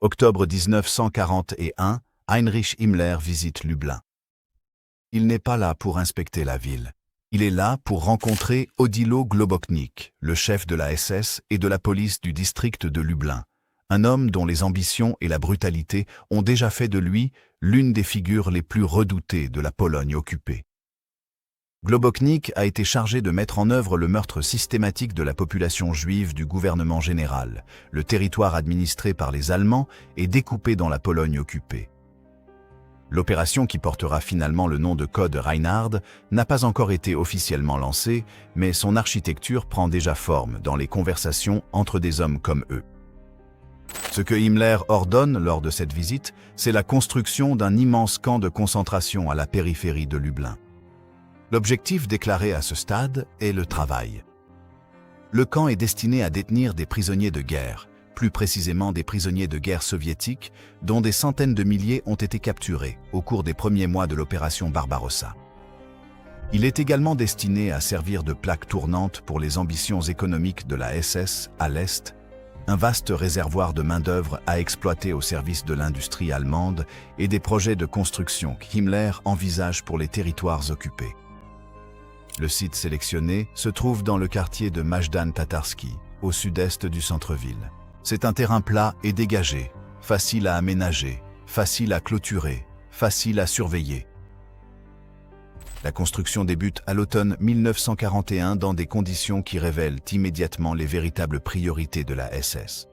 Octobre 1941, Heinrich Himmler visite Lublin. Il n'est pas là pour inspecter la ville. Il est là pour rencontrer Odilo Globoknik, le chef de la SS et de la police du district de Lublin, un homme dont les ambitions et la brutalité ont déjà fait de lui l'une des figures les plus redoutées de la Pologne occupée. Globoknik a été chargé de mettre en œuvre le meurtre systématique de la population juive du gouvernement général, le territoire administré par les Allemands et découpé dans la Pologne occupée. L'opération qui portera finalement le nom de Code Reinhard n'a pas encore été officiellement lancée, mais son architecture prend déjà forme dans les conversations entre des hommes comme eux. Ce que Himmler ordonne lors de cette visite, c'est la construction d'un immense camp de concentration à la périphérie de Lublin. L'objectif déclaré à ce stade est le travail. Le camp est destiné à détenir des prisonniers de guerre, plus précisément des prisonniers de guerre soviétiques, dont des centaines de milliers ont été capturés au cours des premiers mois de l'opération Barbarossa. Il est également destiné à servir de plaque tournante pour les ambitions économiques de la SS à l'Est, un vaste réservoir de main-d'œuvre à exploiter au service de l'industrie allemande et des projets de construction qu'Himmler envisage pour les territoires occupés. Le site sélectionné se trouve dans le quartier de Majdan Tatarski, au sud-est du centre-ville. C'est un terrain plat et dégagé, facile à aménager, facile à clôturer, facile à surveiller. La construction débute à l'automne 1941 dans des conditions qui révèlent immédiatement les véritables priorités de la SS.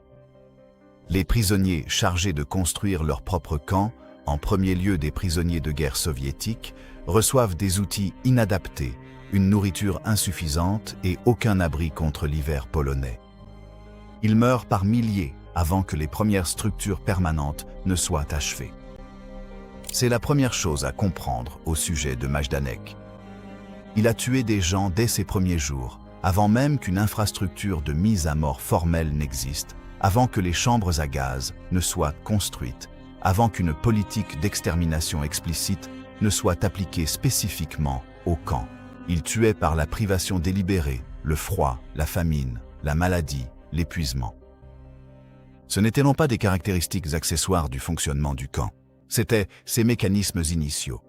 Les prisonniers chargés de construire leur propre camp, en premier lieu des prisonniers de guerre soviétiques, reçoivent des outils inadaptés, une nourriture insuffisante et aucun abri contre l'hiver polonais. Ils meurent par milliers avant que les premières structures permanentes ne soient achevées. C'est la première chose à comprendre au sujet de Majdanek. Il a tué des gens dès ses premiers jours, avant même qu'une infrastructure de mise à mort formelle n'existe, avant que les chambres à gaz ne soient construites, avant qu'une politique d'extermination explicite ne soit appliquée spécifiquement au camp. Il tuait par la privation délibérée, le froid, la famine, la maladie, l'épuisement. Ce n'étaient non pas des caractéristiques accessoires du fonctionnement du camp, c'étaient ses mécanismes initiaux.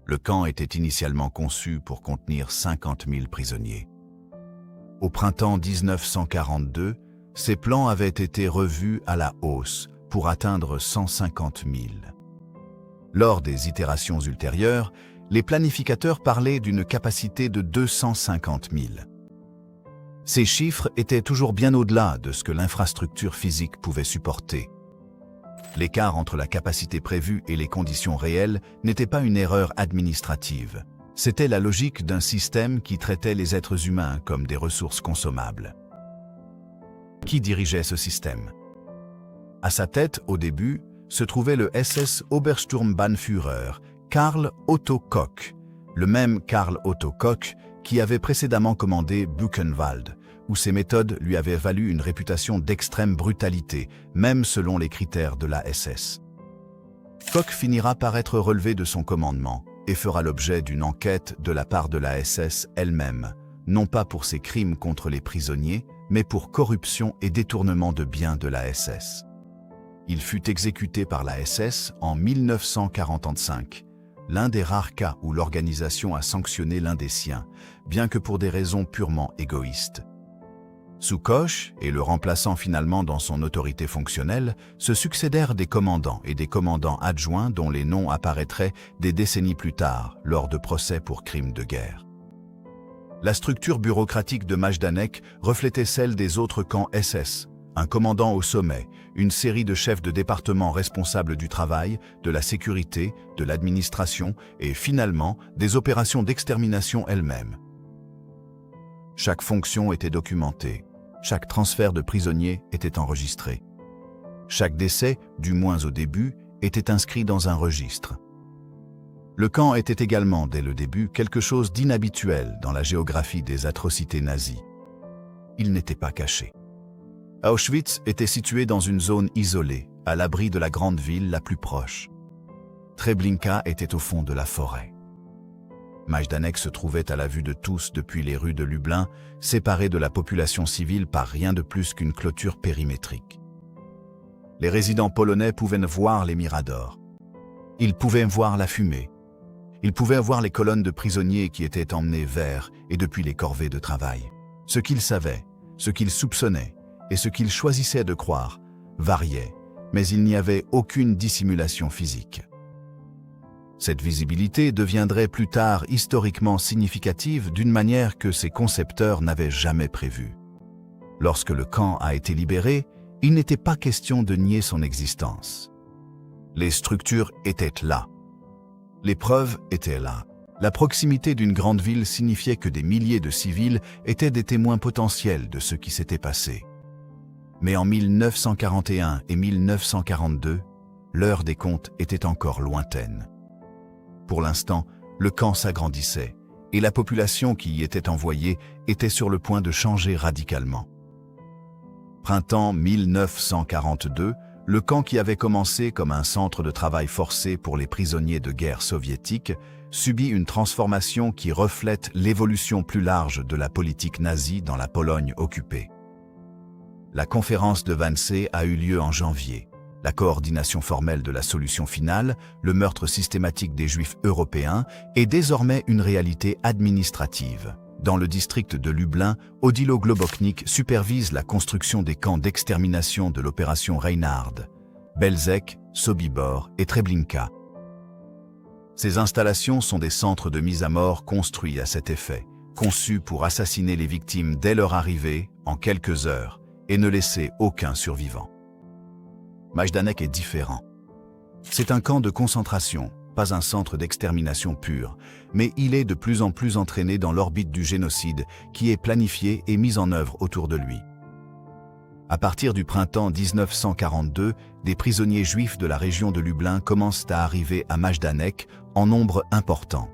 Le camp était initialement conçu pour contenir 50 000 prisonniers. Au printemps 1942, ces plans avaient été revus à la hausse pour atteindre 150 000. Lors des itérations ultérieures, les planificateurs parlaient d'une capacité de 250 000. Ces chiffres étaient toujours bien au-delà de ce que l'infrastructure physique pouvait supporter. L'écart entre la capacité prévue et les conditions réelles n'était pas une erreur administrative. C'était la logique d'un système qui traitait les êtres humains comme des ressources consommables. Qui dirigeait ce système? À sa tête, au début, se trouvait le SS Obersturmbannführer, Karl Otto Koch, le même Karl Otto Koch qui avait précédemment commandé Buchenwald, où ses méthodes lui avaient valu une réputation d'extrême brutalité, même selon les critères de la SS. Koch finira par être relevé de son commandement et fera l'objet d'une enquête de la part de la SS elle-même, non pas pour ses crimes contre les prisonniers, mais pour corruption et détournement de biens de la SS. Il fut exécuté par la SS en 1945, l'un des rares cas où l'organisation a sanctionné l'un des siens, bien que pour des raisons purement égoïstes. Sous Koch, et le remplaçant finalement dans son autorité fonctionnelle, se succédèrent des commandants et des commandants adjoints dont les noms apparaîtraient des décennies plus tard, lors de procès pour crimes de guerre. La structure bureaucratique de Majdanek reflétait celle des autres camps SS, un commandant au sommet, une série de chefs de département responsables du travail, de la sécurité, de l'administration et finalement des opérations d'extermination elles-mêmes. Chaque fonction était documentée, chaque transfert de prisonniers était enregistré. Chaque décès, du moins au début, était inscrit dans un registre. Le camp était également, dès le début, quelque chose d'inhabituel dans la géographie des atrocités nazies. Il n'était pas caché. Auschwitz était situé dans une zone isolée, à l'abri de la grande ville la plus proche. Treblinka était au fond de la forêt. Majdanek se trouvait à la vue de tous depuis les rues de Lublin, séparé de la population civile par rien de plus qu'une clôture périmétrique. Les résidents polonais pouvaient voir les miradors. Ils pouvaient voir la fumée. Ils pouvaient voir les colonnes de prisonniers qui étaient emmenés vers et depuis les corvées de travail. Ce qu'ils savaient, ce qu'ils soupçonnaient et ce qu'ils choisissaient de croire variait, mais il n'y avait aucune dissimulation physique. Cette visibilité deviendrait plus tard historiquement significative d'une manière que ses concepteurs n'avaient jamais prévue. Lorsque le camp a été libéré, il n'était pas question de nier son existence. Les structures étaient là. Les preuves étaient là. La proximité d'une grande ville signifiait que des milliers de civils étaient des témoins potentiels de ce qui s'était passé. Mais en 1941 et 1942, l'heure des comptes était encore lointaine. Pour l'instant, le camp s'agrandissait et la population qui y était envoyée était sur le point de changer radicalement. Printemps 1942, le camp qui avait commencé comme un centre de travail forcé pour les prisonniers de guerre soviétiques subit une transformation qui reflète l'évolution plus large de la politique nazie dans la Pologne occupée. La conférence de Wannsee a eu lieu en janvier. La coordination formelle de la solution finale, le meurtre systématique des Juifs européens, est désormais une réalité administrative. Dans le district de Lublin, Odilo Globoknik supervise la construction des camps d'extermination de l'opération Reinhard, Belzec, Sobibor et Treblinka. Ces installations sont des centres de mise à mort construits à cet effet, conçus pour assassiner les victimes dès leur arrivée, en quelques heures, et ne laisser aucun survivant. Majdanek est différent. C'est un camp de concentration, pas un centre d'extermination pur, mais il est de plus en plus entraîné dans l'orbite du génocide qui est planifié et mis en œuvre autour de lui. À partir du printemps 1942, des prisonniers juifs de la région de Lublin commencent à arriver à Majdanek en nombre important.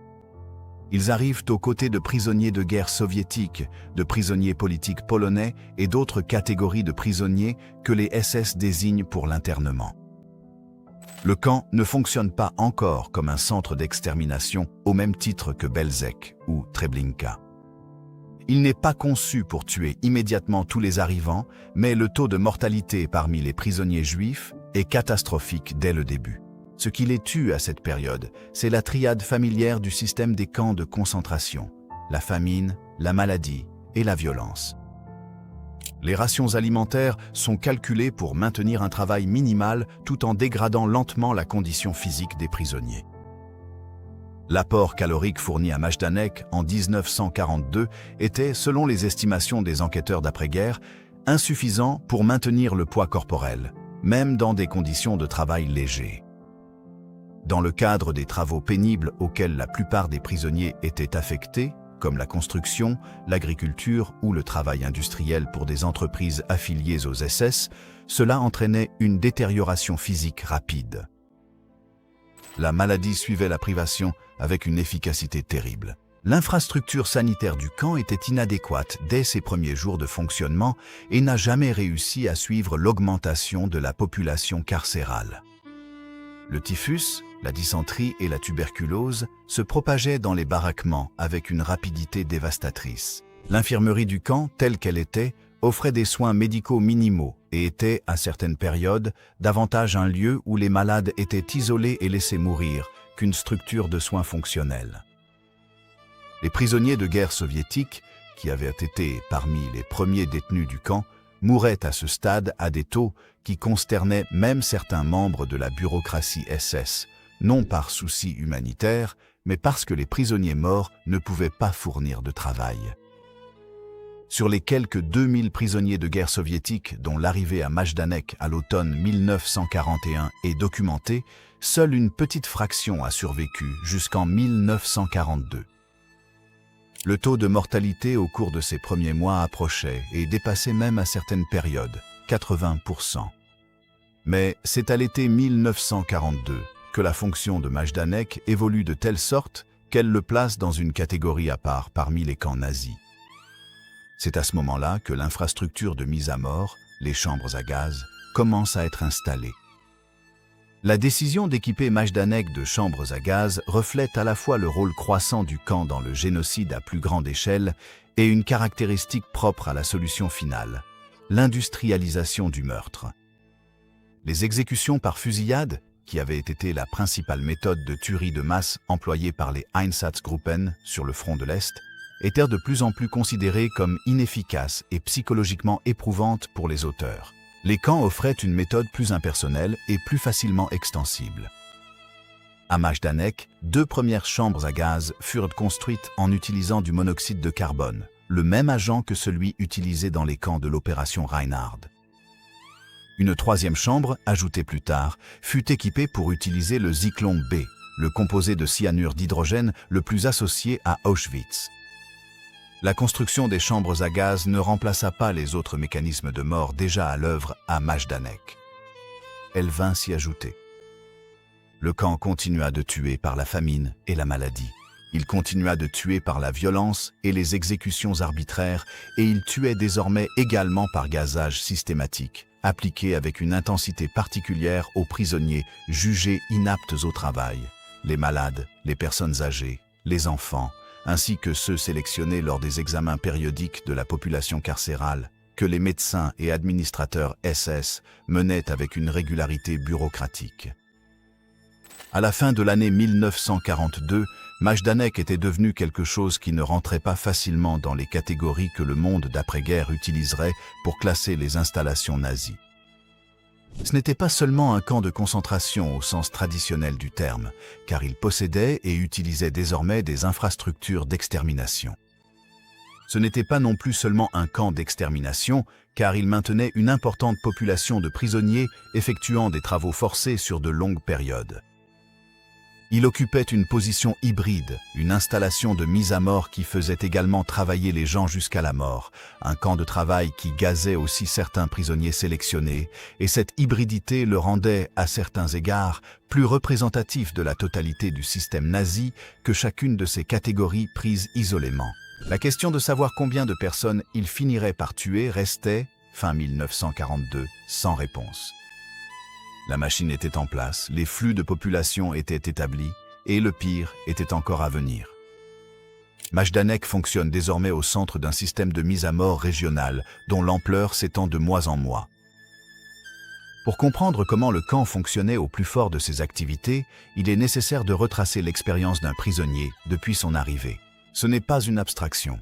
Ils arrivent aux côtés de prisonniers de guerre soviétiques, de prisonniers politiques polonais et d'autres catégories de prisonniers que les SS désignent pour l'internement. Le camp ne fonctionne pas encore comme un centre d'extermination au même titre que Belzec ou Treblinka. Il n'est pas conçu pour tuer immédiatement tous les arrivants, mais le taux de mortalité parmi les prisonniers juifs est catastrophique dès le début. Ce qui les tue à cette période, c'est la triade familière du système des camps de concentration, la famine, la maladie et la violence. Les rations alimentaires sont calculées pour maintenir un travail minimal tout en dégradant lentement la condition physique des prisonniers. L'apport calorique fourni à Majdanek en 1942 était, selon les estimations des enquêteurs d'après-guerre, insuffisant pour maintenir le poids corporel, même dans des conditions de travail légers. Dans le cadre des travaux pénibles auxquels la plupart des prisonniers étaient affectés, comme la construction, l'agriculture ou le travail industriel pour des entreprises affiliées aux SS, cela entraînait une détérioration physique rapide. La maladie suivait la privation avec une efficacité terrible. L'infrastructure sanitaire du camp était inadéquate dès ses premiers jours de fonctionnement et n'a jamais réussi à suivre l'augmentation de la population carcérale. Le typhus, la dysenterie et la tuberculose se propageaient dans les baraquements avec une rapidité dévastatrice. L'infirmerie du camp, telle qu'elle était, offrait des soins médicaux minimaux et était, à certaines périodes, davantage un lieu où les malades étaient isolés et laissés mourir qu'une structure de soins fonctionnelle. Les prisonniers de guerre soviétiques, qui avaient été parmi les premiers détenus du camp, mouraient à ce stade à des taux qui consternaient même certains membres de la bureaucratie SS, non par souci humanitaire, mais parce que les prisonniers morts ne pouvaient pas fournir de travail. Sur les quelques 2000 prisonniers de guerre soviétiques dont l'arrivée à Majdanek à l'automne 1941 est documentée, seule une petite fraction a survécu jusqu'en 1942. Le taux de mortalité au cours de ces premiers mois approchait et dépassait même à certaines périodes, 80%. Mais c'est à l'été 1942 que la fonction de Majdanek évolue de telle sorte qu'elle le place dans une catégorie à part parmi les camps nazis. C'est à ce moment-là que l'infrastructure de mise à mort, les chambres à gaz, commence à être installée. La décision d'équiper Majdanek de chambres à gaz reflète à la fois le rôle croissant du camp dans le génocide à plus grande échelle et une caractéristique propre à la solution finale, l'industrialisation du meurtre. Les exécutions par fusillade, qui avaient été la principale méthode de tuerie de masse employée par les Einsatzgruppen sur le front de l'Est, étaient de plus en plus considérées comme inefficaces et psychologiquement éprouvantes pour les auteurs. Les camps offraient une méthode plus impersonnelle et plus facilement extensible. À Majdanek, 2 premières chambres à gaz furent construites en utilisant du monoxyde de carbone, le même agent que celui utilisé dans les camps de l'opération Reinhard. Une 3e chambre, ajoutée plus tard, fut équipée pour utiliser le Zyklon B, le composé de cyanure d'hydrogène le plus associé à Auschwitz. La construction des chambres à gaz ne remplaça pas les autres mécanismes de mort déjà à l'œuvre à Majdanek. Elle vint s'y ajouter. Le camp continua de tuer par la famine et la maladie. Il continua de tuer par la violence et les exécutions arbitraires, et il tuait désormais également par gazage systématique, appliqué avec une intensité particulière aux prisonniers jugés inaptes au travail, les malades, les personnes âgées, les enfants, ainsi que ceux sélectionnés lors des examens périodiques de la population carcérale, que les médecins et administrateurs SS menaient avec une régularité bureaucratique. À la fin de l'année 1942, Majdanek était devenu quelque chose qui ne rentrait pas facilement dans les catégories que le monde d'après-guerre utiliserait pour classer les installations nazies. Ce n'était pas seulement un camp de concentration au sens traditionnel du terme, car il possédait et utilisait désormais des infrastructures d'extermination. Ce n'était pas non plus seulement un camp d'extermination, car il maintenait une importante population de prisonniers effectuant des travaux forcés sur de longues périodes. Il occupait une position hybride, une installation de mise à mort qui faisait également travailler les gens jusqu'à la mort, un camp de travail qui gazait aussi certains prisonniers sélectionnés, et cette hybridité le rendait, à certains égards, plus représentatif de la totalité du système nazi que chacune de ces catégories prises isolément. La question de savoir combien de personnes il finirait par tuer restait, fin 1942, sans réponse. La machine était en place, les flux de population étaient établis, et le pire était encore à venir. Majdanek fonctionne désormais au centre d'un système de mise à mort régional, dont l'ampleur s'étend de mois en mois. Pour comprendre comment le camp fonctionnait au plus fort de ses activités, il est nécessaire de retracer l'expérience d'un prisonnier depuis son arrivée. Ce n'est pas une abstraction.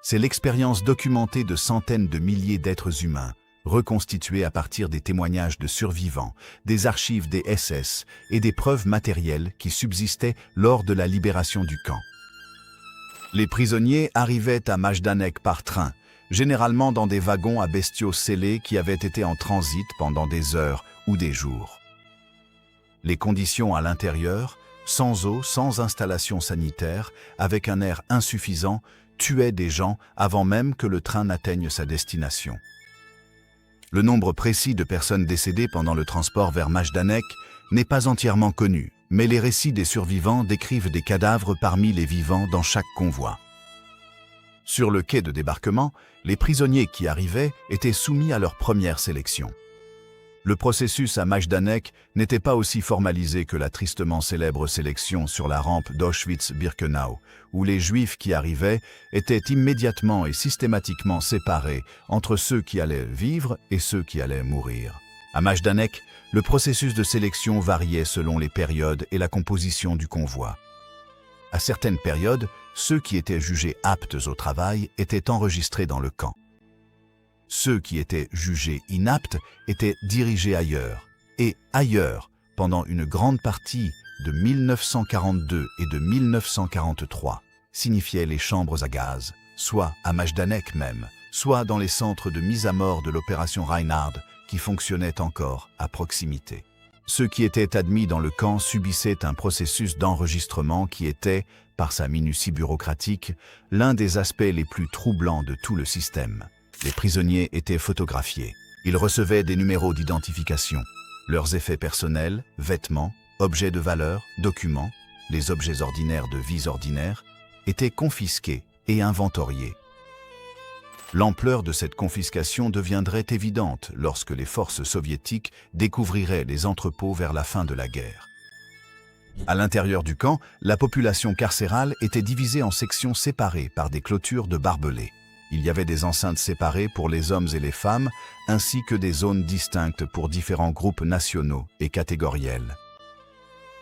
C'est l'expérience documentée de centaines de milliers d'êtres humains, reconstituée à partir des témoignages de survivants, des archives des SS et des preuves matérielles qui subsistaient lors de la libération du camp. Les prisonniers arrivaient à Majdanek par train, généralement dans des wagons à bestiaux scellés qui avaient été en transit pendant des heures ou des jours. Les conditions à l'intérieur, sans eau, sans installation sanitaire, avec un air insuffisant, tuaient des gens avant même que le train n'atteigne sa destination. Le nombre précis de personnes décédées pendant le transport vers Majdanek n'est pas entièrement connu, mais les récits des survivants décrivent des cadavres parmi les vivants dans chaque convoi. Sur le quai de débarquement, les prisonniers qui arrivaient étaient soumis à leur première sélection. Le processus à Majdanek n'était pas aussi formalisé que la tristement célèbre sélection sur la rampe d'Auschwitz-Birkenau, où les Juifs qui arrivaient étaient immédiatement et systématiquement séparés entre ceux qui allaient vivre et ceux qui allaient mourir. À Majdanek, le processus de sélection variait selon les périodes et la composition du convoi. À certaines périodes, ceux qui étaient jugés aptes au travail étaient enregistrés dans le camp. Ceux qui étaient jugés inaptes étaient dirigés ailleurs, et ailleurs, pendant une grande partie de 1942 et de 1943, signifiait les chambres à gaz, soit à Majdanek même, soit dans les centres de mise à mort de l'opération Reinhard qui fonctionnaient encore à proximité. Ceux qui étaient admis dans le camp subissaient un processus d'enregistrement qui était, par sa minutie bureaucratique, l'un des aspects les plus troublants de tout le système. Les prisonniers étaient photographiés. Ils recevaient des numéros d'identification. Leurs effets personnels, vêtements, objets de valeur, documents, les objets ordinaires de vie ordinaire, étaient confisqués et inventoriés. L'ampleur de cette confiscation deviendrait évidente lorsque les forces soviétiques découvriraient les entrepôts vers la fin de la guerre. À l'intérieur du camp, la population carcérale était divisée en sections séparées par des clôtures de barbelés. Il y avait des enceintes séparées pour les hommes et les femmes, ainsi que des zones distinctes pour différents groupes nationaux et catégoriels.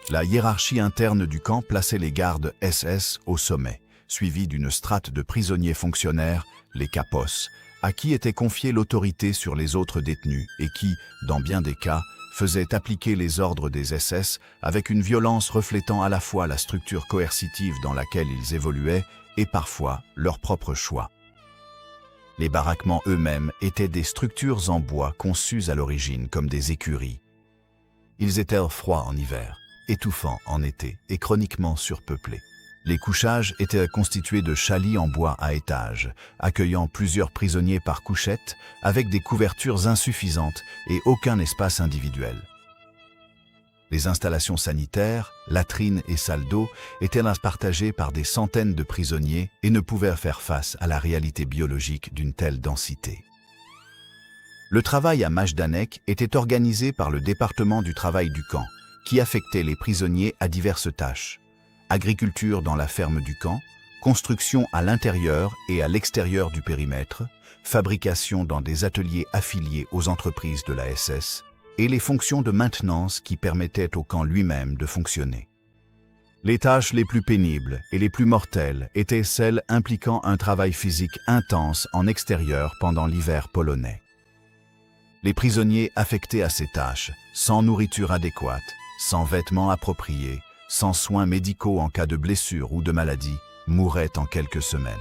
La hiérarchie interne du camp plaçait les gardes SS au sommet, suivis d'une strate de prisonniers fonctionnaires, les kapos, à qui était confiée l'autorité sur les autres détenus et qui, dans bien des cas, faisaient appliquer les ordres des SS avec une violence reflétant à la fois la structure coercitive dans laquelle ils évoluaient et parfois leur propre choix. Les baraquements eux-mêmes étaient des structures en bois conçues à l'origine comme des écuries. Ils étaient froids en hiver, étouffants en été et chroniquement surpeuplés. Les couchages étaient constitués de chalets en bois à étages, accueillant plusieurs prisonniers par couchette, avec des couvertures insuffisantes et aucun espace individuel. Les installations sanitaires, latrines et salles d'eau étaient partagées par des centaines de prisonniers et ne pouvaient faire face à la réalité biologique d'une telle densité. Le travail à Majdanek était organisé par le département du travail du camp, qui affectait les prisonniers à diverses tâches. Agriculture dans la ferme du camp, construction à l'intérieur et à l'extérieur du périmètre, fabrication dans des ateliers affiliés aux entreprises de la SS, et les fonctions de maintenance qui permettaient au camp lui-même de fonctionner. Les tâches les plus pénibles et les plus mortelles étaient celles impliquant un travail physique intense en extérieur pendant l'hiver polonais. Les prisonniers affectés à ces tâches, sans nourriture adéquate, sans vêtements appropriés, sans soins médicaux en cas de blessure ou de maladie, mouraient en quelques semaines.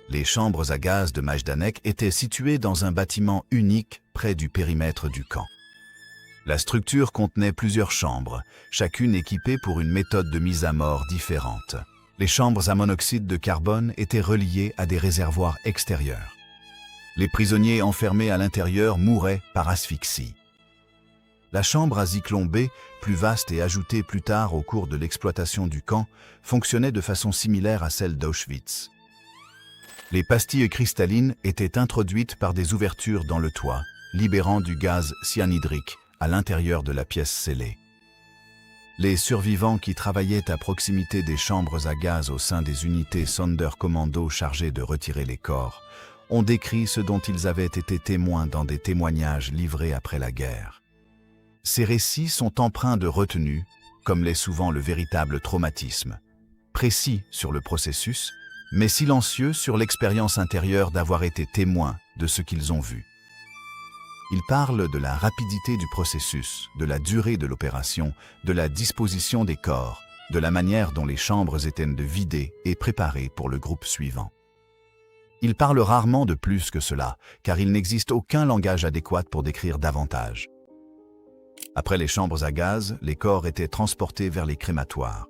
Les chambres à gaz de Majdanek étaient situées dans un bâtiment unique près du périmètre du camp. La structure contenait plusieurs chambres, chacune équipée pour une méthode de mise à mort différente. Les chambres à monoxyde de carbone étaient reliées à des réservoirs extérieurs. Les prisonniers enfermés à l'intérieur mouraient par asphyxie. La chambre à Zyklon B, plus vaste et ajoutée plus tard au cours de l'exploitation du camp, fonctionnait de façon similaire à celle d'Auschwitz. Les pastilles cristallines étaient introduites par des ouvertures dans le toit, libérant du gaz cyanhydrique à l'intérieur de la pièce scellée. Les survivants qui travaillaient à proximité des chambres à gaz au sein des unités Sonderkommando chargées de retirer les corps ont décrit ce dont ils avaient été témoins dans des témoignages livrés après la guerre. Ces récits sont empreints de retenue, comme l'est souvent le véritable traumatisme, précis sur le processus, mais silencieux sur l'expérience intérieure d'avoir été témoins de ce qu'ils ont vu. Ils parlent de la rapidité du processus, de la durée de l'opération, de la disposition des corps, de la manière dont les chambres étaient vidées et préparées pour le groupe suivant. Ils parlent rarement de plus que cela, car il n'existe aucun langage adéquat pour décrire davantage. Après les chambres à gaz, les corps étaient transportés vers les crématoires.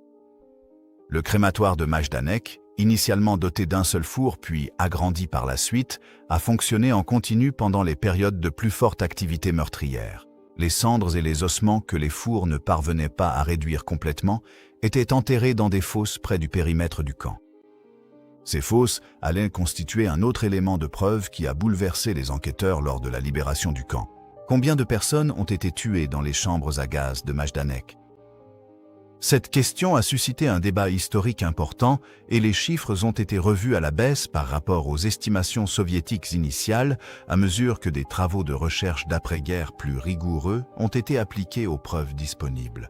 Le crématoire de Majdanek, initialement doté d'un seul four puis agrandi par la suite, a fonctionné en continu pendant les périodes de plus forte activité meurtrière. Les cendres et les ossements que les fours ne parvenaient pas à réduire complètement étaient enterrés dans des fosses près du périmètre du camp. Ces fosses allaient constituer un autre élément de preuve qui a bouleversé les enquêteurs lors de la libération du camp. Combien de personnes ont été tuées dans les chambres à gaz de Majdanek? Cette question a suscité un débat historique important et les chiffres ont été revus à la baisse par rapport aux estimations soviétiques initiales à mesure que des travaux de recherche d'après-guerre plus rigoureux ont été appliqués aux preuves disponibles.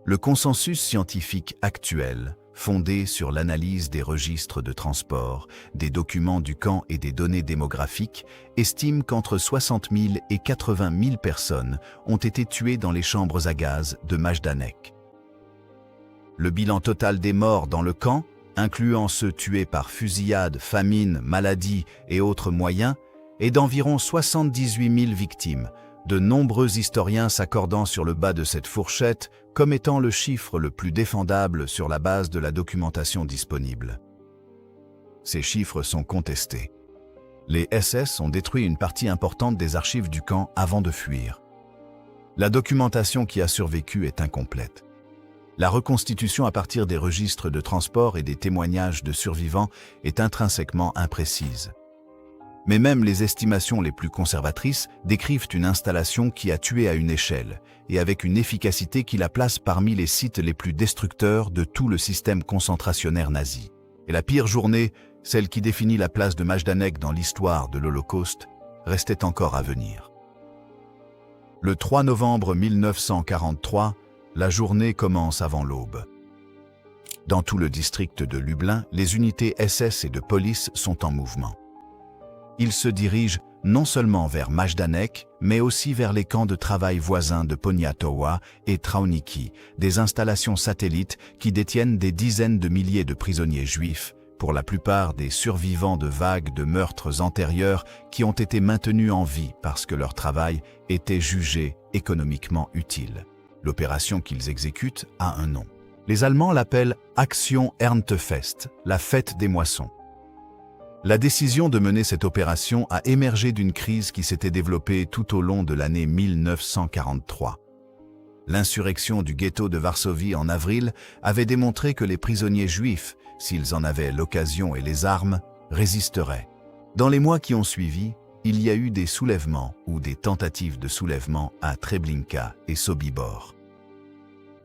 Le consensus scientifique actuel, fondé sur l'analyse des registres de transport, des documents du camp et des données démographiques, estime qu'entre 60 000 et 80 000 personnes ont été tuées dans les chambres à gaz de Majdanek. Le bilan total des morts dans le camp, incluant ceux tués par fusillade, famine, maladie et autres moyens, est d'environ 78 000 victimes, de nombreux historiens s'accordant sur le bas de cette fourchette comme étant le chiffre le plus défendable sur la base de la documentation disponible. Ces chiffres sont contestés. Les SS ont détruit une partie importante des archives du camp avant de fuir. La documentation qui a survécu est incomplète. La reconstitution à partir des registres de transport et des témoignages de survivants est intrinsèquement imprécise. Mais même les estimations les plus conservatrices décrivent une installation qui a tué à une échelle et avec une efficacité qui la place parmi les sites les plus destructeurs de tout le système concentrationnaire nazi. Et la pire journée celle qui définit la place de Majdanek dans l'histoire de l'Holocauste, restait encore à venir. Le 3 novembre 1943, la journée commence avant l'aube. Dans tout le district de Lublin, les unités SS et de police sont en mouvement. Ils se dirigent non seulement vers Majdanek, mais aussi vers les camps de travail voisins de Poniatowa et Trauniki, des installations satellites qui détiennent des dizaines de milliers de prisonniers juifs, pour la plupart des survivants de vagues de meurtres antérieurs qui ont été maintenus en vie parce que leur travail était jugé économiquement utile. L'opération qu'ils exécutent a un nom. Les Allemands l'appellent Action Erntefest, la fête des moissons. La décision de mener cette opération a émergé d'une crise qui s'était développée tout au long de l'année 1943. L'insurrection du ghetto de Varsovie en avril avait démontré que les prisonniers juifs, s'ils en avaient l'occasion et les armes, résisteraient. Dans les mois qui ont suivi, il y a eu des soulèvements ou des tentatives de soulèvement à Treblinka et Sobibor.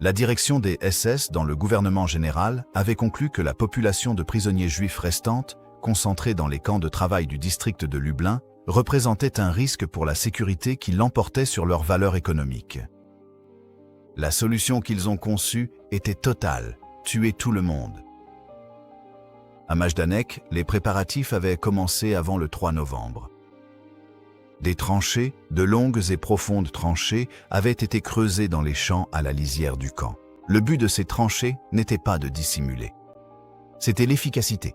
La direction des SS dans le gouvernement général avait conclu que la population de prisonniers juifs restante, concentrée dans les camps de travail du district de Lublin, représentait un risque pour la sécurité qui l'emportait sur leur valeur économique. La solution qu'ils ont conçue était totale, tuer tout le monde. À Majdanek, les préparatifs avaient commencé avant le 3 novembre. Des tranchées, de longues et profondes tranchées, avaient été creusées dans les champs à la lisière du camp. Le but de ces tranchées n'était pas de dissimuler. C'était l'efficacité.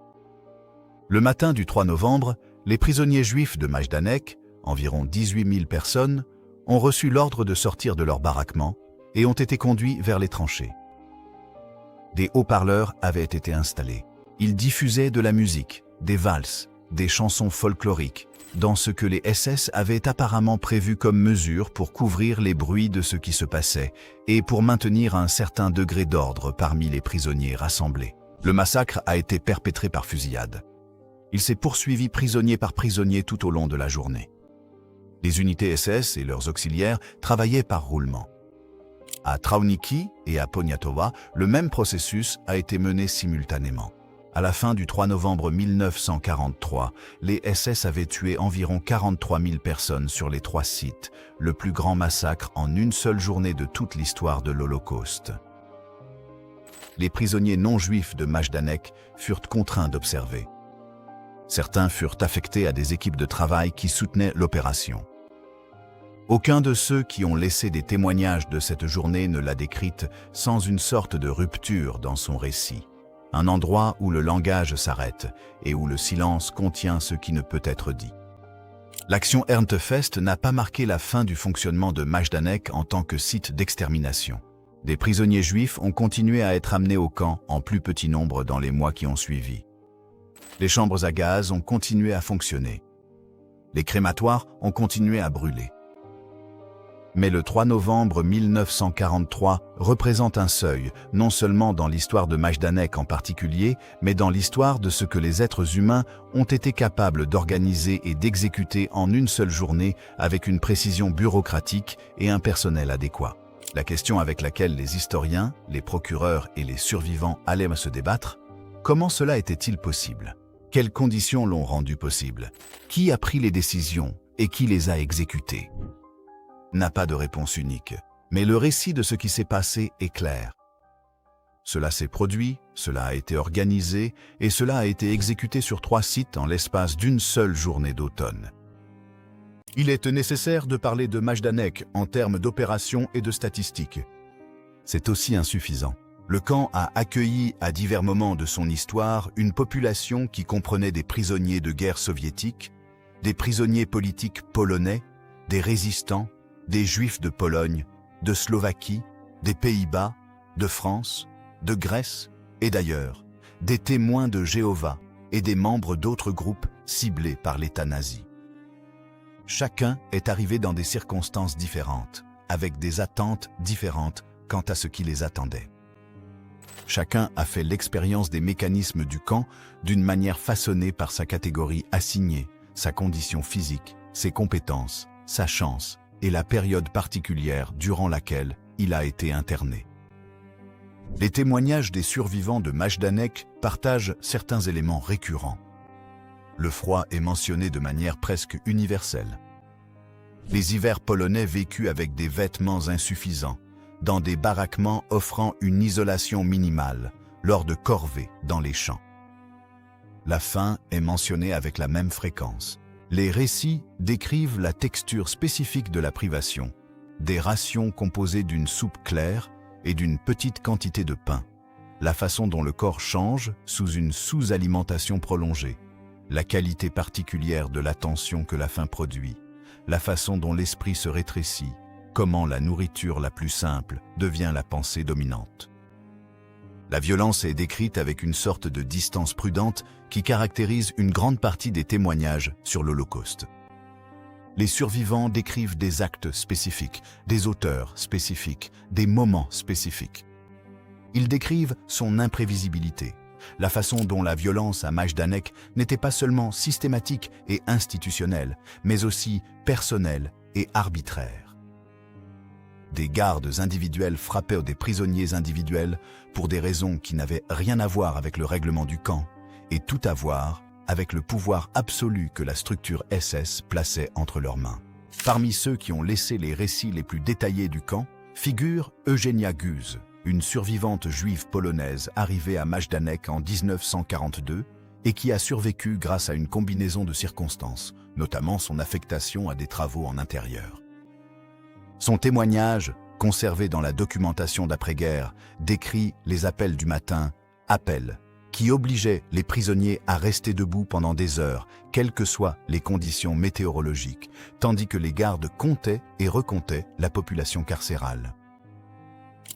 Le matin du 3 novembre, les prisonniers juifs de Majdanek, environ 18 000 personnes, ont reçu l'ordre de sortir de leur baraquement et ont été conduits vers les tranchées. Des haut-parleurs avaient été installés. Ils diffusaient de la musique, des valses, des chansons folkloriques, dans ce que les SS avaient apparemment prévu comme mesure pour couvrir les bruits de ce qui se passait et pour maintenir un certain degré d'ordre parmi les prisonniers rassemblés. Le massacre a été perpétré par fusillade. Il s'est poursuivi prisonnier par prisonnier tout au long de la journée. Les unités SS et leurs auxiliaires travaillaient par roulement. À Trauniki et à Poniatowa, le même processus a été mené simultanément. À la fin du 3 novembre 1943, les SS avaient tué environ 43 000 personnes sur les 3 sites, le plus grand massacre en une seule journée de toute l'histoire de l'Holocauste. Les prisonniers non-juifs de Majdanek furent contraints d'observer. Certains furent affectés à des équipes de travail qui soutenaient l'opération. Aucun de ceux qui ont laissé des témoignages de cette journée ne l'a décrite sans une sorte de rupture dans son récit. Un endroit où le langage s'arrête et où le silence contient ce qui ne peut être dit. L'action Erntefest n'a pas marqué la fin du fonctionnement de Majdanek en tant que site d'extermination. Des prisonniers juifs ont continué à être amenés au camp en plus petit nombre dans les mois qui ont suivi. Les chambres à gaz ont continué à fonctionner. Les crématoires ont continué à brûler. Mais le 3 novembre 1943 représente un seuil, non seulement dans l'histoire de Majdanek en particulier, mais dans l'histoire de ce que les êtres humains ont été capables d'organiser et d'exécuter en une seule journée avec une précision bureaucratique et un personnel adéquat. La question avec laquelle les historiens, les procureurs et les survivants allaient se débattre, comment cela était-il possible ? Quelles conditions l'ont rendu possible? Qui a pris les décisions et qui les a exécutées? N'a pas de réponse unique, mais le récit de ce qui s'est passé est clair. Cela s'est produit, cela a été organisé et cela a été exécuté sur 3 sites en l'espace d'une seule journée d'automne. Il est nécessaire de parler de Majdanek en termes d'opérations et de statistiques. C'est aussi insuffisant. Le camp a accueilli à divers moments de son histoire une population qui comprenait des prisonniers de guerre soviétiques, des prisonniers politiques polonais, des résistants, des Juifs de Pologne, de Slovaquie, des Pays-Bas, de France, de Grèce et d'ailleurs, des témoins de Jéhovah et des membres d'autres groupes ciblés par l'État nazi. Chacun est arrivé dans des circonstances différentes, avec des attentes différentes quant à ce qui les attendait. Chacun a fait l'expérience des mécanismes du camp d'une manière façonnée par sa catégorie assignée, sa condition physique, ses compétences, sa chance et la période particulière durant laquelle il a été interné. Les témoignages des survivants de Majdanek partagent certains éléments récurrents. Le froid est mentionné de manière presque universelle. Les hivers polonais vécus avec des vêtements insuffisants, dans des baraquements offrant une isolation minimale, lors de corvées dans les champs. La faim est mentionnée avec la même fréquence. Les récits décrivent la texture spécifique de la privation, des rations composées d'une soupe claire et d'une petite quantité de pain, la façon dont le corps change sous une sous-alimentation prolongée, la qualité particulière de l'attention que la faim produit, la façon dont l'esprit se rétrécit, comment la nourriture la plus simple devient la pensée dominante. La violence est décrite avec une sorte de distance prudente qui caractérise une grande partie des témoignages sur l'Holocauste. Les survivants décrivent des actes spécifiques, des auteurs spécifiques, des moments spécifiques. Ils décrivent son imprévisibilité, la façon dont la violence à Majdanek n'était pas seulement systématique et institutionnelle, mais aussi personnelle et arbitraire. Des gardes individuels frappaient des prisonniers individuels pour des raisons qui n'avaient rien à voir avec le règlement du camp et tout à voir avec le pouvoir absolu que la structure SS plaçait entre leurs mains. Parmi ceux qui ont laissé les récits les plus détaillés du camp figure Eugenia Guz, une survivante juive polonaise arrivée à Majdanek en 1942 et qui a survécu grâce à une combinaison de circonstances, notamment son affectation à des travaux en intérieur. Son témoignage, conservé dans la documentation d'après-guerre, décrit les appels du matin, appels, qui obligeaient les prisonniers à rester debout pendant des heures, quelles que soient les conditions météorologiques, tandis que les gardes comptaient et recomptaient la population carcérale.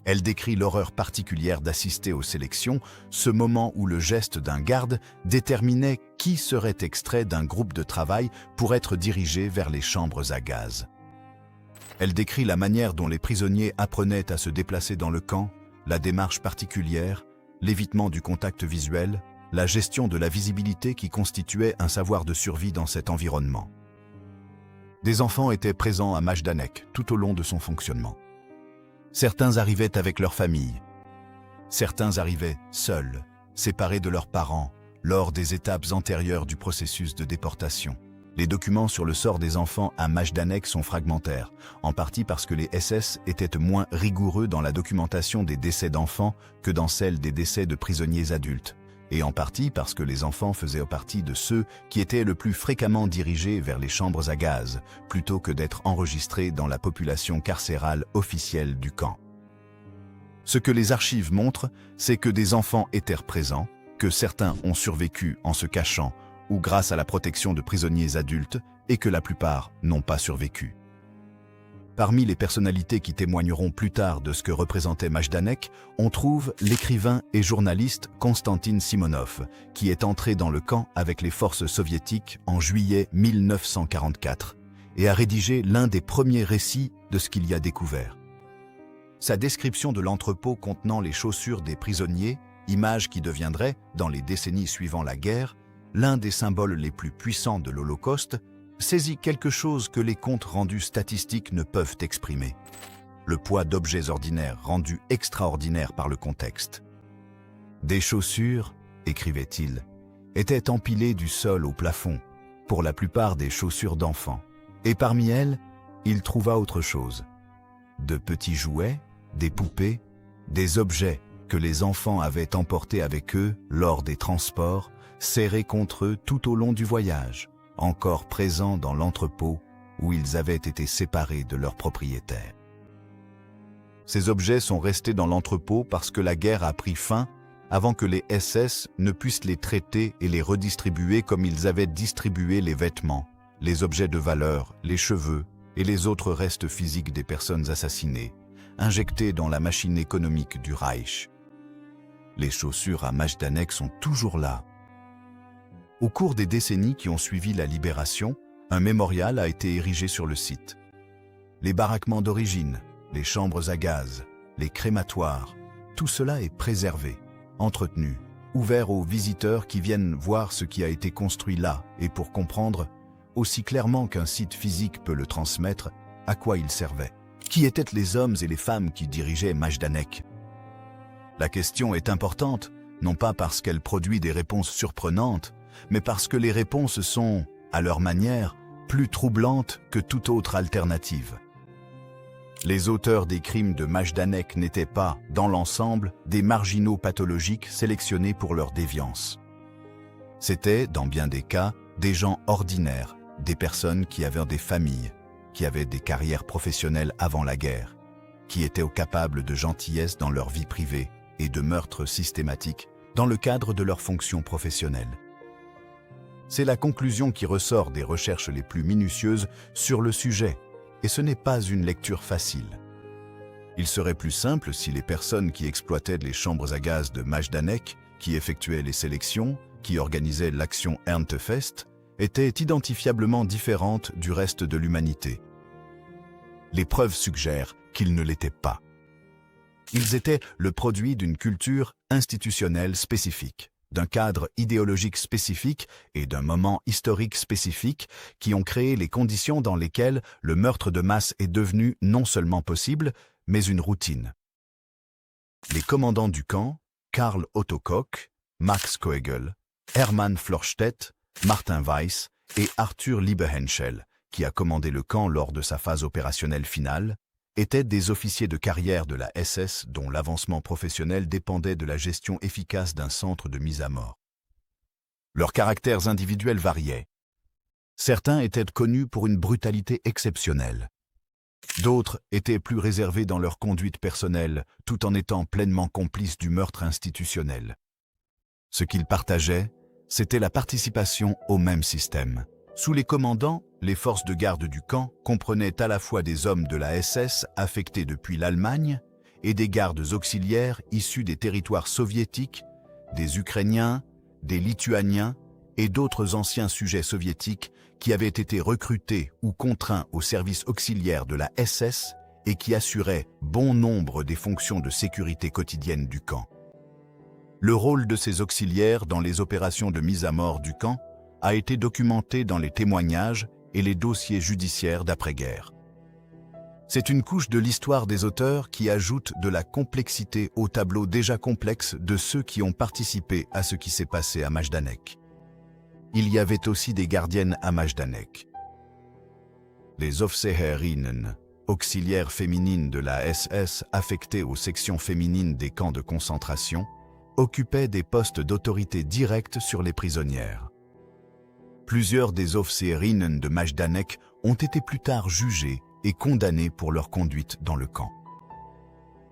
Elle décrit l'horreur particulière d'assister aux sélections, ce moment où le geste d'un garde déterminait qui serait extrait d'un groupe de travail pour être dirigé vers les chambres à gaz. Elle décrit la manière dont les prisonniers apprenaient à se déplacer dans le camp, la démarche particulière, l'évitement du contact visuel, la gestion de la visibilité qui constituait un savoir de survie dans cet environnement. Des enfants étaient présents à Majdanek tout au long de son fonctionnement. Certains arrivaient avec leur famille. Certains arrivaient seuls, séparés de leurs parents, lors des étapes antérieures du processus de déportation. Les documents sur le sort des enfants à Majdanek sont fragmentaires, en partie parce que les SS étaient moins rigoureux dans la documentation des décès d'enfants que dans celle des décès de prisonniers adultes, et en partie parce que les enfants faisaient partie de ceux qui étaient le plus fréquemment dirigés vers les chambres à gaz, plutôt que d'être enregistrés dans la population carcérale officielle du camp. Ce que les archives montrent, c'est que des enfants étaient présents, que certains ont survécu en se cachant ou grâce à la protection de prisonniers adultes, et que la plupart n'ont pas survécu. Parmi les personnalités qui témoigneront plus tard de ce que représentait Majdanek, on trouve l'écrivain et journaliste Konstantin Simonov, qui est entré dans le camp avec les forces soviétiques en juillet 1944 et a rédigé l'un des premiers récits de ce qu'il y a découvert. Sa description de l'entrepôt contenant les chaussures des prisonniers, image qui deviendrait, dans les décennies suivant la guerre, l'un des symboles les plus puissants de l'Holocauste, saisit quelque chose que les comptes rendus statistiques ne peuvent exprimer. Le poids d'objets ordinaires rendus extraordinaires par le contexte. Des chaussures, écrivait-il, étaient empilées du sol au plafond, pour la plupart des chaussures d'enfants. Et parmi elles, il trouva autre chose. De petits jouets, des poupées, des objets que les enfants avaient emportés avec eux lors des transports, serrés contre eux tout au long du voyage, encore présents dans l'entrepôt où ils avaient été séparés de leurs propriétaires. Ces objets sont restés dans l'entrepôt parce que la guerre a pris fin avant que les SS ne puissent les traiter et les redistribuer comme ils avaient distribué les vêtements, les objets de valeur, les cheveux et les autres restes physiques des personnes assassinées, injectés dans la machine économique du Reich. Les chaussures à Majdanek sont toujours là. Au cours des décennies qui ont suivi la libération, un mémorial a été érigé sur le site. Les baraquements d'origine, les chambres à gaz, les crématoires, tout cela est préservé, entretenu, ouvert aux visiteurs qui viennent voir ce qui a été construit là et pour comprendre, aussi clairement qu'un site physique peut le transmettre, à quoi il servait. Qui étaient les hommes et les femmes qui dirigeaient Majdanek? La question est importante, non pas parce qu'elle produit des réponses surprenantes, mais parce que les réponses sont, à leur manière, plus troublantes que toute autre alternative. Les auteurs des crimes de Majdanek n'étaient pas, dans l'ensemble, des marginaux pathologiques sélectionnés pour leur déviance. C'étaient, dans bien des cas, des gens ordinaires, des personnes qui avaient des familles, qui avaient des carrières professionnelles avant la guerre, qui étaient capables de gentillesse dans leur vie privée et de meurtres systématiques dans le cadre de leurs fonctions professionnelles. C'est la conclusion qui ressort des recherches les plus minutieuses sur le sujet, et ce n'est pas une lecture facile. Il serait plus simple si les personnes qui exploitaient les chambres à gaz de Majdanek, qui effectuaient les sélections, qui organisaient l'action Erntefest, étaient identifiablement différentes du reste de l'humanité. Les preuves suggèrent qu'ils ne l'étaient pas. Ils étaient le produit d'une culture institutionnelle spécifique, d'un cadre idéologique spécifique et d'un moment historique spécifique qui ont créé les conditions dans lesquelles le meurtre de masse est devenu non seulement possible, mais une routine. Les commandants du camp, Karl Otto Koch, Max Koegel, Hermann Florstedt, Martin Weiss et Arthur Liebehenschel, qui a commandé le camp lors de sa phase opérationnelle finale, étaient des officiers de carrière de la SS dont l'avancement professionnel dépendait de la gestion efficace d'un centre de mise à mort. Leurs caractères individuels variaient. Certains étaient connus pour une brutalité exceptionnelle. D'autres étaient plus réservés dans leur conduite personnelle, tout en étant pleinement complices du meurtre institutionnel. Ce qu'ils partageaient, c'était la participation au même système. Sous les commandants, les forces de garde du camp comprenaient à la fois des hommes de la SS affectés depuis l'Allemagne et des gardes auxiliaires issus des territoires soviétiques, des Ukrainiens, des Lituaniens et d'autres anciens sujets soviétiques qui avaient été recrutés ou contraints au service auxiliaire de la SS et qui assuraient bon nombre des fonctions de sécurité quotidienne du camp. Le rôle de ces auxiliaires dans les opérations de mise à mort du camp a été documenté dans les témoignages et les dossiers judiciaires d'après-guerre. C'est une couche de l'histoire des auteurs qui ajoute de la complexité au tableau déjà complexe de ceux qui ont participé à ce qui s'est passé à Majdanek. Il y avait aussi des gardiennes à Majdanek. Les Aufseherinnen, auxiliaires féminines de la SS affectées aux sections féminines des camps de concentration, occupaient des postes d'autorité directe sur les prisonnières. Plusieurs des Aufseherinnen de Majdanek ont été plus tard jugées et condamnées pour leur conduite dans le camp.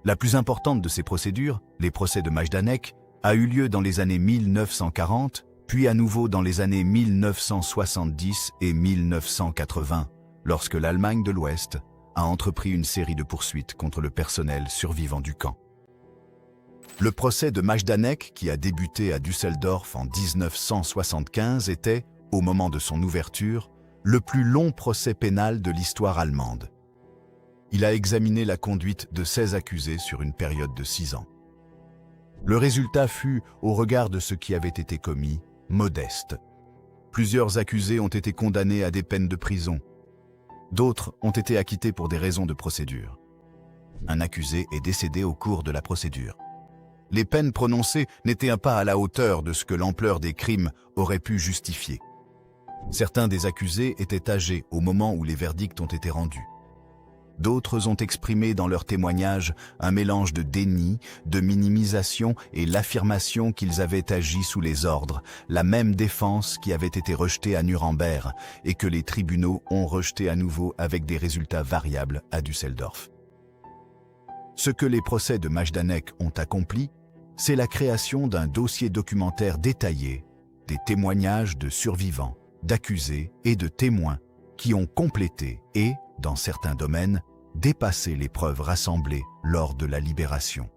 La plus importante de ces procédures, les procès de Majdanek, a eu lieu dans les années 1940, puis à nouveau dans les années 1970 et 1980, lorsque l'Allemagne de l'Ouest a entrepris une série de poursuites contre le personnel survivant du camp. Le procès de Majdanek, qui a débuté à Düsseldorf en 1975, était, au moment de son ouverture, le plus long procès pénal de l'histoire allemande. Il a examiné la conduite de 16 accusés sur une période de 6 ans. Le résultat fut, au regard de ce qui avait été commis, modeste. Plusieurs accusés ont été condamnés à des peines de prison. D'autres ont été acquittés pour des raisons de procédure. Un accusé est décédé au cours de la procédure. Les peines prononcées n'étaient pas à la hauteur de ce que l'ampleur des crimes aurait pu justifier. Certains des accusés étaient âgés au moment où les verdicts ont été rendus. D'autres ont exprimé dans leurs témoignages un mélange de déni, de minimisation et l'affirmation qu'ils avaient agi sous les ordres, la même défense qui avait été rejetée à Nuremberg et que les tribunaux ont rejetée à nouveau avec des résultats variables à Düsseldorf. Ce que les procès de Majdanek ont accompli, c'est la création d'un dossier documentaire détaillé, des témoignages de survivants, d'accusés et de témoins qui ont complété et, dans certains domaines, dépassé les preuves rassemblées lors de la libération.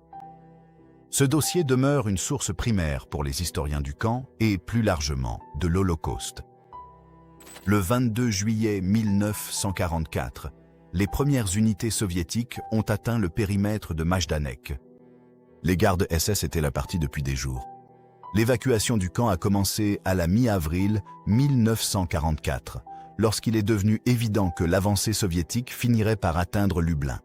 Ce dossier demeure une source primaire pour les historiens du camp et, plus largement, de l'Holocauste. Le 22 juillet 1944, les premières unités soviétiques ont atteint le périmètre de Majdanek. Les gardes SS étaient là partis depuis des jours. L'évacuation du camp a commencé à la mi-avril 1944, lorsqu'il est devenu évident que l'avancée soviétique finirait par atteindre Lublin.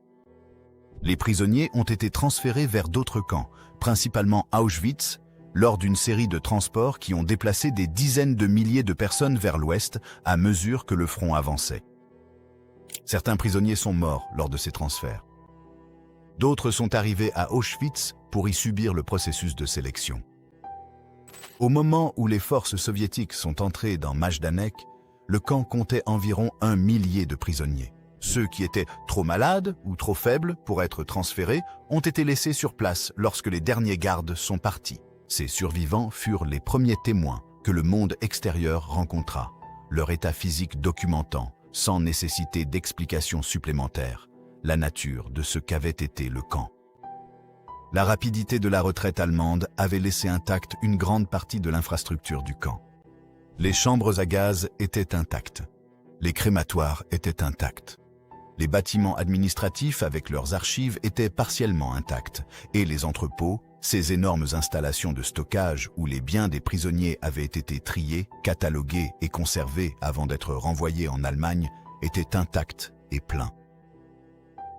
Les prisonniers ont été transférés vers d'autres camps, principalement Auschwitz, lors d'une série de transports qui ont déplacé des dizaines de milliers de personnes vers l'ouest à mesure que le front avançait. Certains prisonniers sont morts lors de ces transferts. D'autres sont arrivés à Auschwitz pour y subir le processus de sélection. Au moment où les forces soviétiques sont entrées dans Majdanek, le camp comptait environ 1 millier de prisonniers. Ceux qui étaient trop malades ou trop faibles pour être transférés ont été laissés sur place lorsque les derniers gardes sont partis. Ces survivants furent les premiers témoins que le monde extérieur rencontra, leur état physique documentant, sans nécessité d'explications supplémentaires, la nature de ce qu'avait été le camp. La rapidité de la retraite allemande avait laissé intacte une grande partie de l'infrastructure du camp. Les chambres à gaz étaient intactes. Les crématoires étaient intacts. Les bâtiments administratifs avec leurs archives étaient partiellement intacts et les entrepôts, ces énormes installations de stockage où les biens des prisonniers avaient été triés, catalogués et conservés avant d'être renvoyés en Allemagne, étaient intacts et pleins.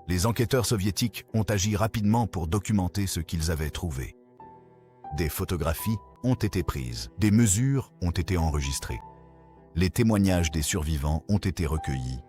Les enquêteurs soviétiques ont agi rapidement pour documenter ce qu'ils avaient trouvé. Des photographies ont été prises, des mesures ont été enregistrées. Les témoignages des survivants ont été recueillis.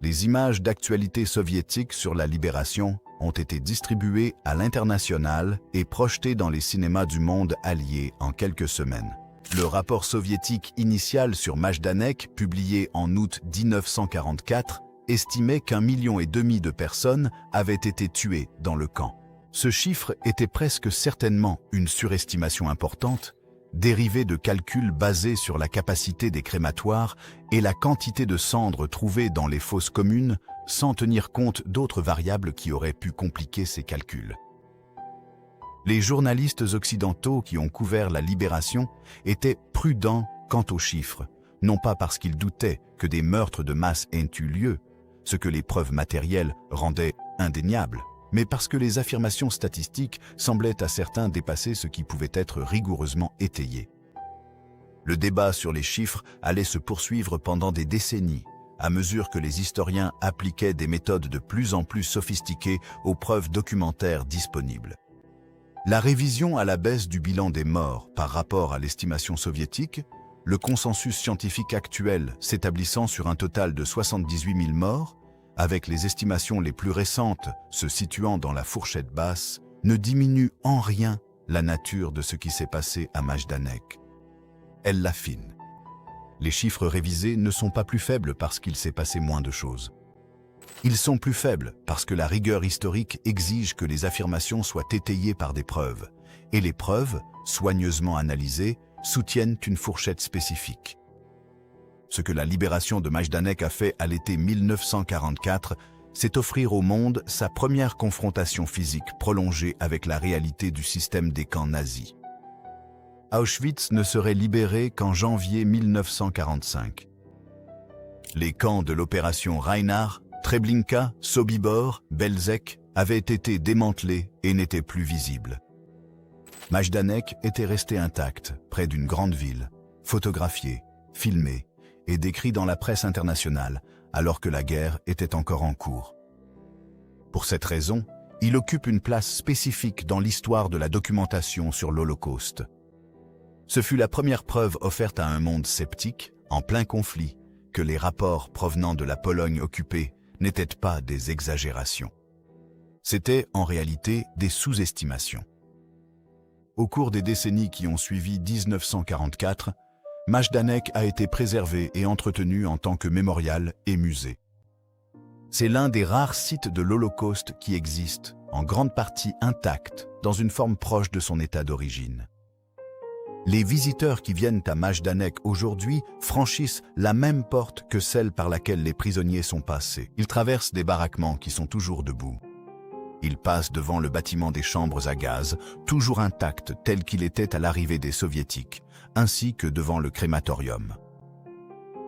Les images d'actualité soviétique sur la libération ont été distribuées à l'international et projetées dans les cinémas du monde allié en quelques semaines. Le rapport soviétique initial sur Majdanek, publié en août 1944, estimait qu'1,5 million de personnes avaient été tuées dans le camp. Ce chiffre était presque certainement une surestimation importante, dérivée de calculs basés sur la capacité des crématoires et la quantité de cendres trouvées dans les fosses communes, sans tenir compte d'autres variables qui auraient pu compliquer ces calculs. Les journalistes occidentaux qui ont couvert la libération étaient prudents quant aux chiffres, non pas parce qu'ils doutaient que des meurtres de masse aient eu lieu, ce que les preuves matérielles rendaient indéniable, mais parce que les affirmations statistiques semblaient à certains dépasser ce qui pouvait être rigoureusement étayé. Le débat sur les chiffres allait se poursuivre pendant des décennies, à mesure que les historiens appliquaient des méthodes de plus en plus sophistiquées aux preuves documentaires disponibles. La révision à la baisse du bilan des morts par rapport à l'estimation soviétique, le consensus scientifique actuel s'établissant sur un total de 78 000 morts, avec les estimations les plus récentes se situant dans la fourchette basse, ne diminue en rien la nature de ce qui s'est passé à Majdanek. Elle l'affine. Les chiffres révisés ne sont pas plus faibles parce qu'il s'est passé moins de choses. Ils sont plus faibles parce que la rigueur historique exige que les affirmations soient étayées par des preuves, et les preuves, soigneusement analysées, soutiennent une fourchette spécifique. Ce que la libération de Majdanek a fait à l'été 1944, c'est offrir au monde sa première confrontation physique prolongée avec la réalité du système des camps nazis. Auschwitz ne serait libéré qu'en janvier 1945. Les camps de l'opération Reinhard, Treblinka, Sobibor, Belzec avaient été démantelés et n'étaient plus visibles. Majdanek était resté intact, près d'une grande ville, photographié, filmé et décrit dans la presse internationale, alors que la guerre était encore en cours. Pour cette raison, il occupe une place spécifique dans l'histoire de la documentation sur l'Holocauste. Ce fut la première preuve offerte à un monde sceptique, en plein conflit, que les rapports provenant de la Pologne occupée n'étaient pas des exagérations. C'étaient en réalité des sous-estimations. Au cours des décennies qui ont suivi 1944, Majdanek a été préservé et entretenu en tant que mémorial et musée. C'est l'un des rares sites de l'Holocauste qui existe, en grande partie intact, dans une forme proche de son état d'origine. Les visiteurs qui viennent à Majdanek aujourd'hui franchissent la même porte que celle par laquelle les prisonniers sont passés. Ils traversent des baraquements qui sont toujours debout. Ils passent devant le bâtiment des chambres à gaz, toujours intact tel qu'il était à l'arrivée des Soviétiques, ainsi que devant le crématorium.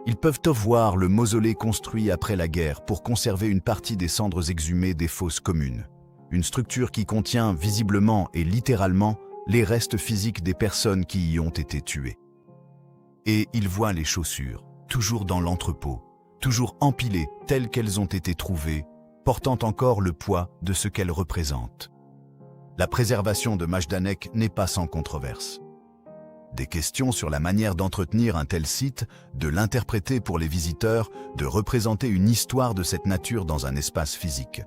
Ils peuvent voir le mausolée construit après la guerre pour conserver une partie des cendres exhumées des fosses communes, une structure qui contient visiblement et littéralement les restes physiques des personnes qui y ont été tuées. Et ils voient les chaussures, toujours dans l'entrepôt, toujours empilées telles qu'elles ont été trouvées, portant encore le poids de ce qu'elles représentent. La préservation de Majdanek n'est pas sans controverse. Des questions sur la manière d'entretenir un tel site, de l'interpréter pour les visiteurs, de représenter une histoire de cette nature dans un espace physique.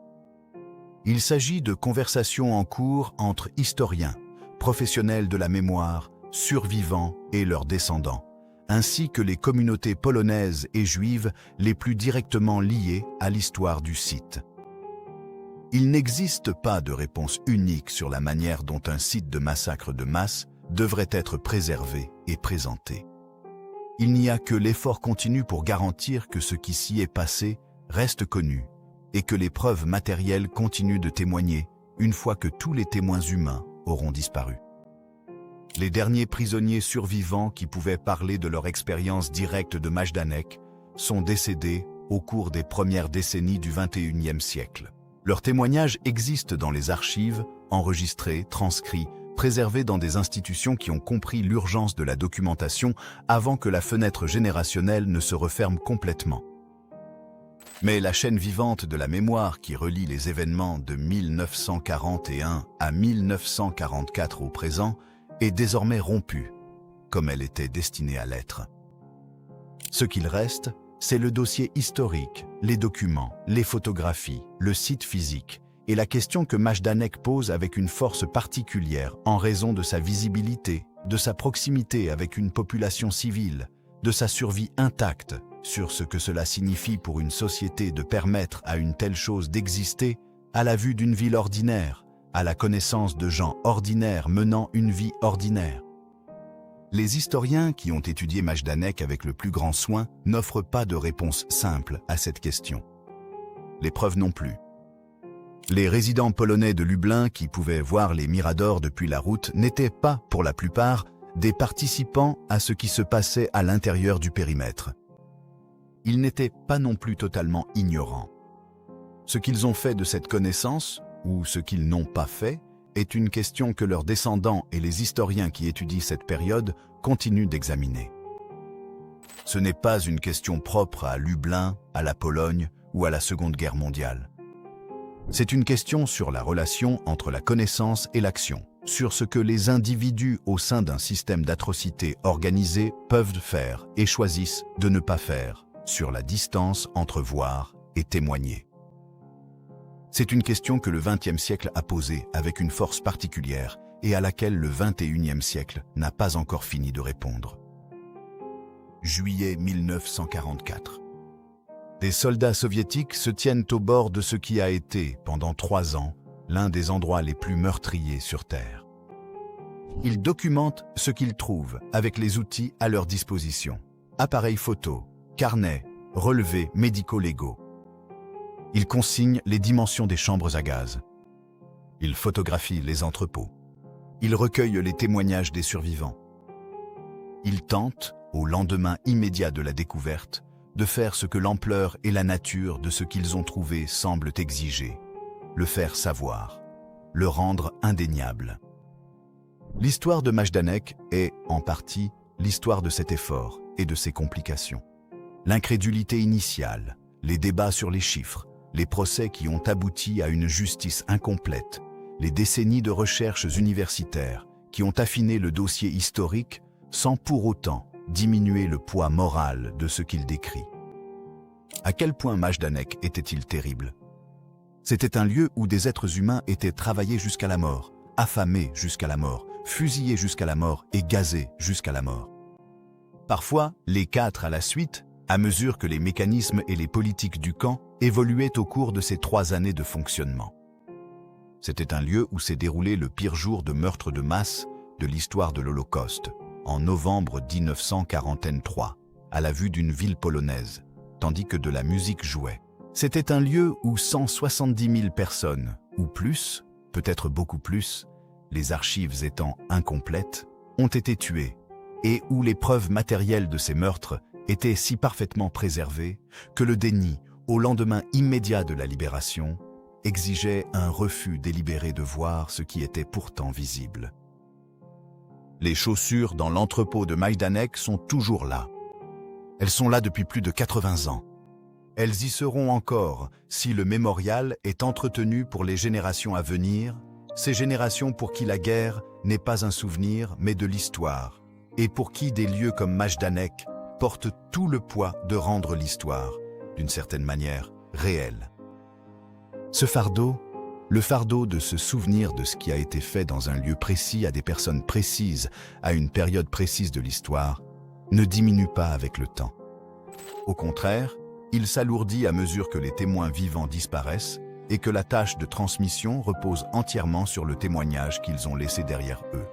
Il s'agit de conversations en cours entre historiens, professionnels de la mémoire, survivants et leurs descendants, ainsi que les communautés polonaises et juives les plus directement liées à l'histoire du site. Il n'existe pas de réponse unique sur la manière dont un site de massacre de masse devrait être préservé et présenté. Il n'y a que l'effort continu pour garantir que ce qui s'y est passé reste connu et que les preuves matérielles continuent de témoigner une fois que tous les témoins humains auront disparu. Les derniers prisonniers survivants qui pouvaient parler de leur expérience directe de Majdanek sont décédés au cours des premières décennies du XXIe siècle. Leurs témoignages existent dans les archives, enregistrés, transcrits, préservés dans des institutions qui ont compris l'urgence de la documentation avant que la fenêtre générationnelle ne se referme complètement. Mais la chaîne vivante de la mémoire qui relie les événements de 1941 à 1944 au présent est désormais rompue, comme elle était destinée à l'être. Ce qu'il reste, c'est le dossier historique, les documents, les photographies, le site physique, et la question que Majdanek pose avec une force particulière en raison de sa visibilité, de sa proximité avec une population civile, de sa survie intacte, sur ce que cela signifie pour une société de permettre à une telle chose d'exister à la vue d'une ville ordinaire, à la connaissance de gens ordinaires menant une vie ordinaire. Les historiens qui ont étudié Majdanek avec le plus grand soin n'offrent pas de réponse simple à cette question. Les preuves non plus. Les résidents polonais de Lublin qui pouvaient voir les miradors depuis la route n'étaient pas, pour la plupart, des participants à ce qui se passait à l'intérieur du périmètre. Ils n'étaient pas non plus totalement ignorants. Ce qu'ils ont fait de cette connaissance, ou ce qu'ils n'ont pas fait, est une question que leurs descendants et les historiens qui étudient cette période continuent d'examiner. Ce n'est pas une question propre à Lublin, à la Pologne ou à la Seconde Guerre mondiale. C'est une question sur la relation entre la connaissance et l'action, sur ce que les individus au sein d'un système d'atrocités organisées peuvent faire et choisissent de ne pas faire, sur la distance entre voir et témoigner. C'est une question que le XXe siècle a posée avec une force particulière et à laquelle le XXIe siècle n'a pas encore fini de répondre. Juillet 1944. Des soldats soviétiques se tiennent au bord de ce qui a été, pendant 3 ans, l'un des endroits les plus meurtriers sur Terre. Ils documentent ce qu'ils trouvent avec les outils à leur disposition. Appareils photo, carnets, relevés médico-légaux. Ils consignent les dimensions des chambres à gaz. Ils photographient les entrepôts. Ils recueillent les témoignages des survivants. Ils tentent, au lendemain immédiat de la découverte, de faire ce que l'ampleur et la nature de ce qu'ils ont trouvé semblent exiger, le faire savoir, le rendre indéniable. L'histoire de Majdanek est, en partie, l'histoire de cet effort et de ses complications. L'incrédulité initiale, les débats sur les chiffres, les procès qui ont abouti à une justice incomplète, les décennies de recherches universitaires qui ont affiné le dossier historique sans pour autant diminuer le poids moral de ce qu'il décrit. À quel point Majdanek était-il terrible? C'était un lieu où des êtres humains étaient travaillés jusqu'à la mort, affamés jusqu'à la mort, fusillés jusqu'à la mort et gazés jusqu'à la mort. Parfois, les 4 à la suite, à mesure que les mécanismes et les politiques du camp évoluaient au cours de ces 3 années de fonctionnement. C'était un lieu où s'est déroulé le pire jour de meurtre de masse de l'histoire de l'Holocauste, en novembre 1943, à la vue d'une ville polonaise, tandis que de la musique jouait. C'était un lieu où 170 000 personnes, ou plus, peut-être beaucoup plus, les archives étant incomplètes, ont été tuées, et où les preuves matérielles de ces meurtres étaient si parfaitement préservées que le déni, au lendemain immédiat de la libération, exigeait un refus délibéré de voir ce qui était pourtant visible. Les chaussures dans l'entrepôt de Majdanek sont toujours là. Elles sont là depuis plus de 80 ans. Elles y seront encore si le mémorial est entretenu pour les générations à venir, Ces générations pour qui la guerre n'est pas un souvenir, mais de l'histoire, et pour qui des lieux comme Majdanek portent tout le poids de rendre l'histoire, d'une certaine manière, réelle. Ce fardeau, le fardeau de se souvenir de ce qui a été fait dans un lieu précis à des personnes précises, à une période précise de l'histoire, ne diminue pas avec le temps. Au contraire, il s'alourdit à mesure que les témoins vivants disparaissent et que la tâche de transmission repose entièrement sur le témoignage qu'ils ont laissé derrière eux.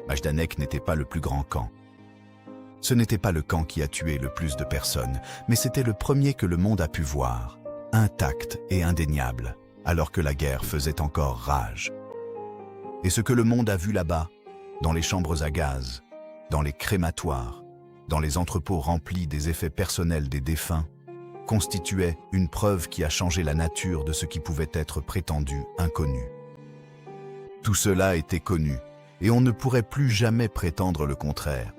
Majdanek n'était pas le plus grand camp. Ce n'était pas le camp qui a tué le plus de personnes, mais c'était le premier que le monde a pu voir, intact et indéniable, alors que la guerre faisait encore rage. Et ce que le monde a vu là-bas, dans les chambres à gaz, dans les crématoires, dans les entrepôts remplis des effets personnels des défunts, constituait une preuve qui a changé la nature de ce qui pouvait être prétendu inconnu. Tout cela était connu, et on ne pourrait plus jamais prétendre le contraire.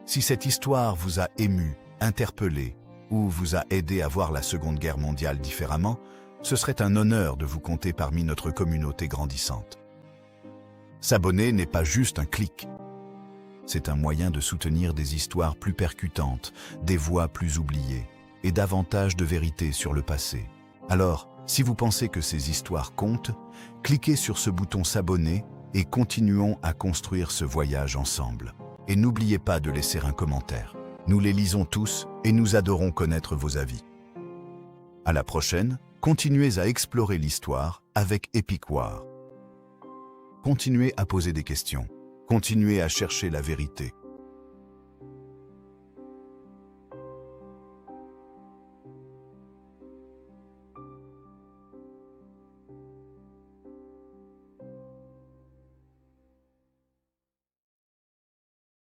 Si cette histoire vous a ému, interpellé, ou vous a aidé à voir la Seconde Guerre mondiale différemment, ce serait un honneur de vous compter parmi notre communauté grandissante. S'abonner n'est pas juste un clic. C'est un moyen de soutenir des histoires plus percutantes, des voix plus oubliées, et davantage de vérité sur le passé. Alors, si vous pensez que ces histoires comptent, cliquez sur ce bouton s'abonner et continuons à construire ce voyage ensemble. Et n'oubliez pas de laisser un commentaire. Nous les lisons tous et nous adorons connaître vos avis. À la prochaine, continuez à explorer l'histoire avec Epic War. Continuez à poser des questions. Continuez à chercher la vérité.